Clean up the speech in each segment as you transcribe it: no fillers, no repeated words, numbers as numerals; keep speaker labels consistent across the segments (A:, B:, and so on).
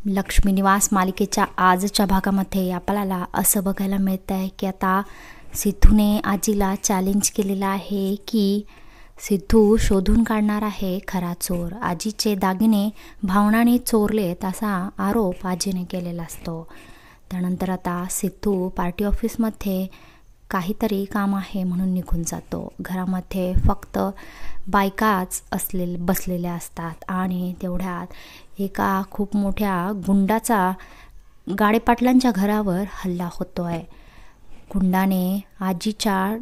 A: लक्ष्मी निवास मालिकेच्या आजच्या भागामध्ये आपल्याला असं बघायला मिळतं आहे की आता सिद्धूने आजीला चॅलेंज केलेलं आहे की सिद्धू शोधून काढणार आहे खरा चोर. आजीचे दागिने भावनाने चोरलेत असा आरोप आजीने केलेला असतो. त्यानंतर आता सिद्धू पार्टी ऑफिसमध्ये काहीतरी काम आहे म्हणून निघून जातो. घरामध्ये फक्त बायकाच बसलेल्या असतात आणि तेवढ्यात एका खूप मोठ्या गुंडाचा गाडेपाटलांच्या घरावर हल्ला होतो आहे. गुंडाने आजीच्या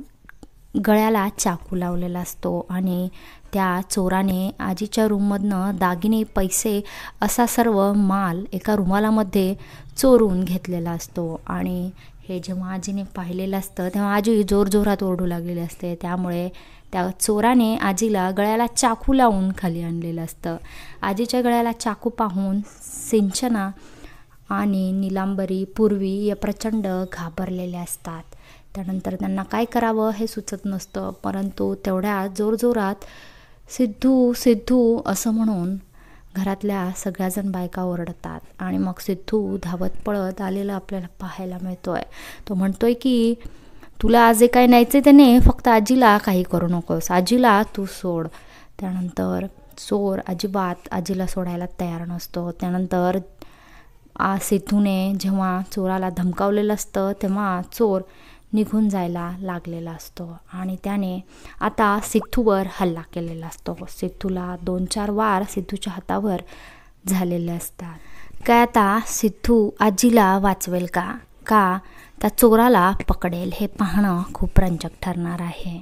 A: गळ्याला चाकू लावलेला असतो आणि त्या चोराने आजीच्या रूममधनं दागिने, पैसे असा सर्व माल एका रुमालामध्ये चोरून घेतलेला असतो. आणि हे जेव्हा आजीने पाहिलेलं असतं तेव्हा आजी जोरजोरात ओरडू लागलेली असते. त्यामुळे त्या चोराने आजीला गळ्याला चाकू लावून खाली आणलेलं असतं. आजीच्या गळ्याला चाकू पाहून सिंचना आणि निलांबरी, पूर्वी या प्रचंड घाबरलेल्या असतात. त्यानंतर त्यांना काय करावं हे सुचत नसतं, परंतु तेवढ्या जोरजोरात सिद्धू सिद्धू असं म्हणून घरातल्या सगळ्याजण बायका ओरडतात. आणि मग सिद्धू धावत पळत आलेला आपल्याला पाहायला मिळतोय. तो म्हणतोय की तुला जे काय न्यायचे ते ने, फक्त आजीला काही करू नकोस, आजीला तू सोड. त्यानंतर चोर अजिबात आजीला सोडायला तयार नसतो. त्यानंतर सिद्धूने जेव्हा चोराला धमकावलेलं असतं तेव्हा चोर निघून जायला लागलेला असतो आणि त्याने आता सिद्धूवर हल्ला केलेला असतो. सिद्धूला 2-4 वार सिद्धूच्या हातावर झालेले असतात. काय आता सिद्धू आजीला वाचवेल का त्या चोराला पकडेल हे पाहणं खूप रंजक ठरणार आहे.